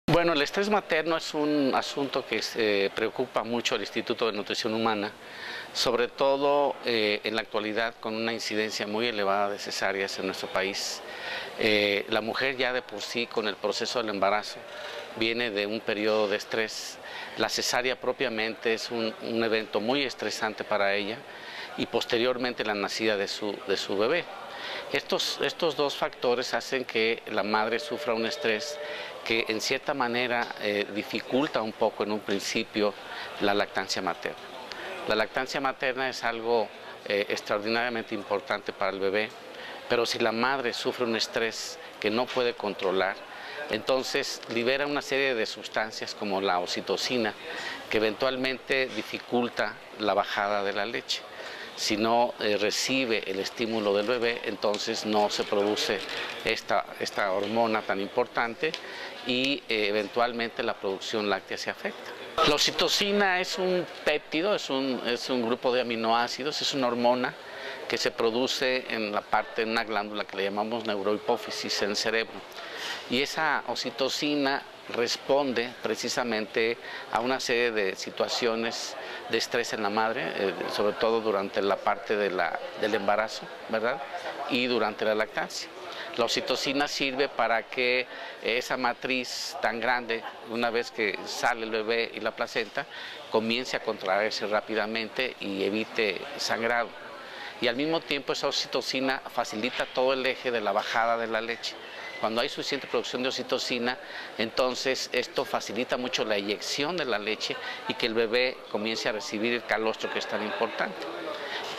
Bueno, el estrés materno es un asunto que preocupa mucho al Instituto de Nutrición Humana, sobre todo en la actualidad con una incidencia muy elevada de cesáreas en nuestro país. La mujer ya de por sí con el proceso del embarazo viene de un periodo de estrés. La cesárea propiamente es un evento muy estresante para ella y posteriormente la nacida de su bebé. Estos dos factores hacen que la madre sufra un estrés que en cierta manera dificulta un poco en un principio la lactancia materna. La lactancia materna es algo extraordinariamente importante para el bebé, pero si la madre sufre un estrés que no puede controlar, entonces libera una serie de sustancias como la oxitocina que eventualmente dificulta la bajada de la leche. Si no recibe el estímulo del bebé, entonces no se produce esta hormona tan importante y eventualmente la producción láctea se afecta. La oxitocina es un péptido, es un grupo de aminoácidos, es una hormona que se produce en una glándula que le llamamos neurohipófisis en el cerebro. Y esa oxitocina responde precisamente a una serie de situaciones de estrés en la madre, sobre todo durante la parte del embarazo, ¿verdad? Y durante la lactancia. La oxitocina sirve para que esa matriz tan grande, una vez que sale el bebé y la placenta, comience a contraerse rápidamente y evite sangrado. Y al mismo tiempo esa oxitocina facilita todo el eje de la bajada de la leche. Cuando hay suficiente producción de oxitocina, entonces esto facilita mucho la eyección de la leche y que el bebé comience a recibir el calostro que es tan importante.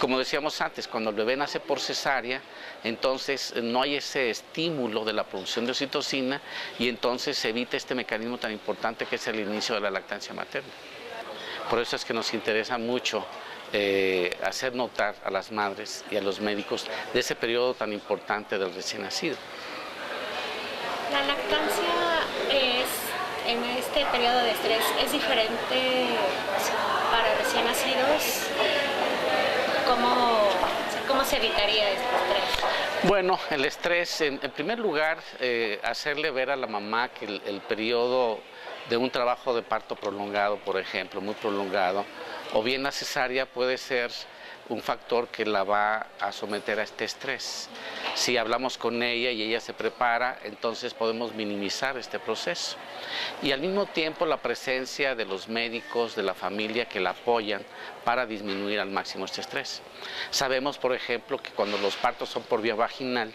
Como decíamos antes, cuando el bebé nace por cesárea, entonces no hay ese estímulo de la producción de oxitocina y entonces se evita este mecanismo tan importante que es el inicio de la lactancia materna. Por eso es que nos interesa mucho hacer notar a las madres y a los médicos de ese periodo tan importante del recién nacido. La lactancia en este periodo de estrés es diferente para recién nacidos. ¿Cómo se evitaría este estrés? Bueno, el estrés, en primer lugar, hacerle ver a la mamá que el periodo de un trabajo de parto prolongado, por ejemplo, muy prolongado, o bien la cesárea puede ser un factor que la va a someter a este estrés. Si hablamos con ella y ella se prepara, entonces podemos minimizar este proceso. Y al mismo tiempo la presencia de los médicos, de la familia que la apoyan para disminuir al máximo este estrés. Sabemos, por ejemplo, que cuando los partos son por vía vaginal,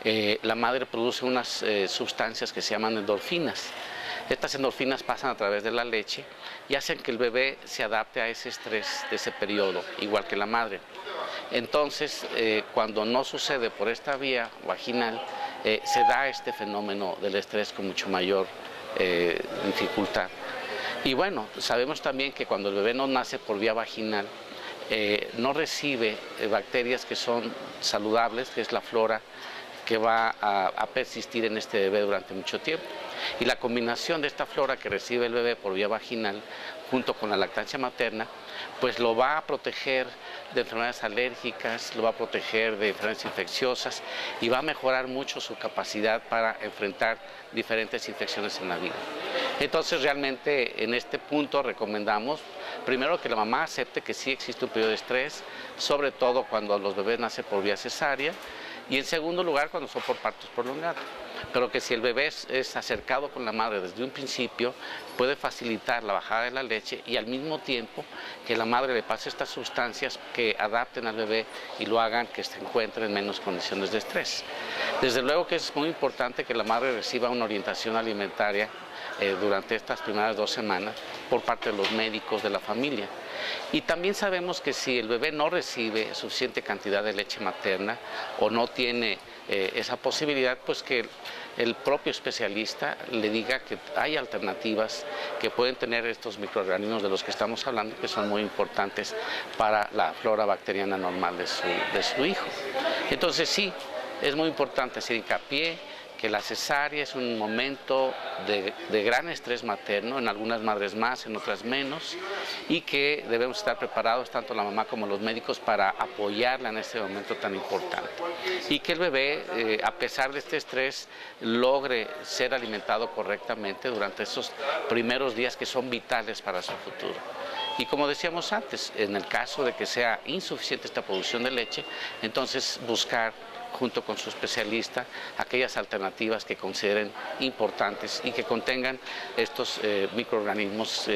la madre produce unas sustancias que se llaman endorfinas. Estas endorfinas pasan a través de la leche y hacen que el bebé se adapte a ese estrés de ese periodo, igual que la madre. Entonces, cuando no sucede por esta vía vaginal, se da este fenómeno del estrés con mucho mayor dificultad. Y bueno, sabemos también que cuando el bebé no nace por vía vaginal, no recibe bacterias que son saludables, que es la flora, que va a persistir en este bebé durante mucho tiempo. Y la combinación de esta flora que recibe el bebé por vía vaginal junto con la lactancia materna, pues lo va a proteger de enfermedades alérgicas, lo va a proteger de enfermedades infecciosas y va a mejorar mucho su capacidad para enfrentar diferentes infecciones en la vida. Entonces realmente en este punto recomendamos primero que la mamá acepte que sí existe un periodo de estrés, sobre todo cuando los bebés nacen por vía cesárea, y en segundo lugar cuando son por partos prolongados. Pero que si el bebé es acercado con la madre desde un principio, puede facilitar la bajada de la leche y al mismo tiempo que la madre le pase estas sustancias que adapten al bebé y lo hagan que se encuentre en menos condiciones de estrés. Desde luego que es muy importante que la madre reciba una orientación alimentaria durante estas primeras 2 semanas por parte de los médicos de la familia. Y también sabemos que si el bebé no recibe suficiente cantidad de leche materna o no tiene esa posibilidad, pues que el propio especialista le diga que hay alternativas que pueden tener estos microorganismos de los que estamos hablando, que son muy importantes para la flora bacteriana normal de su hijo. Entonces sí, es muy importante hacer hincapié que la cesárea es un momento de gran estrés materno, en algunas madres más, en otras menos, y que debemos estar preparados, tanto la mamá como los médicos, para apoyarla en este momento tan importante. Y que el bebé, a pesar de este estrés, logre ser alimentado correctamente durante esos primeros días que son vitales para su futuro. Y como decíamos antes, en el caso de que sea insuficiente esta producción de leche, entonces buscar junto con su especialista aquellas alternativas que consideren importantes y que contengan estos microorganismos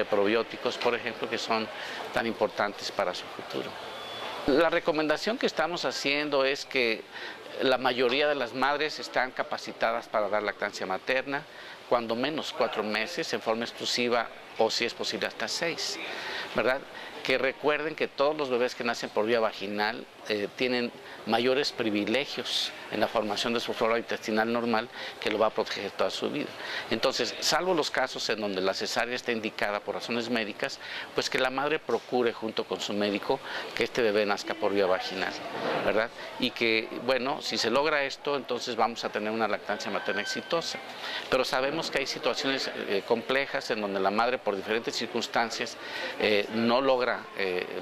probióticos, por ejemplo, que son tan importantes para su futuro. La recomendación que estamos haciendo es que la mayoría de las madres están capacitadas para dar lactancia materna, cuando menos 4 meses en forma exclusiva o si es posible hasta 6, ¿verdad? Que recuerden que todos los bebés que nacen por vía vaginal tienen mayores privilegios en la formación de su flora intestinal normal, que lo va a proteger toda su vida. Entonces, salvo los casos en donde la cesárea está indicada por razones médicas, pues que la madre procure junto con su médico que este bebé nazca por vía vaginal, ¿verdad? Y que, bueno, si se logra esto, entonces vamos a tener una lactancia materna exitosa. Pero sabemos que hay situaciones complejas en donde la madre, por diferentes circunstancias, no logra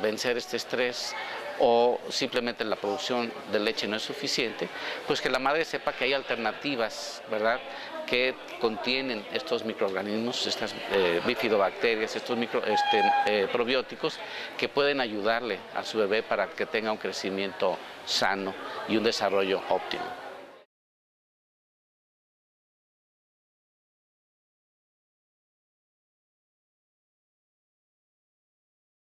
vencer este estrés, o simplemente la producción de leche no es suficiente, pues que la madre sepa que hay alternativas, ¿verdad?, que contienen estos microorganismos, estas bifidobacterias, estos probióticos, que pueden ayudarle a su bebé para que tenga un crecimiento sano y un desarrollo óptimo.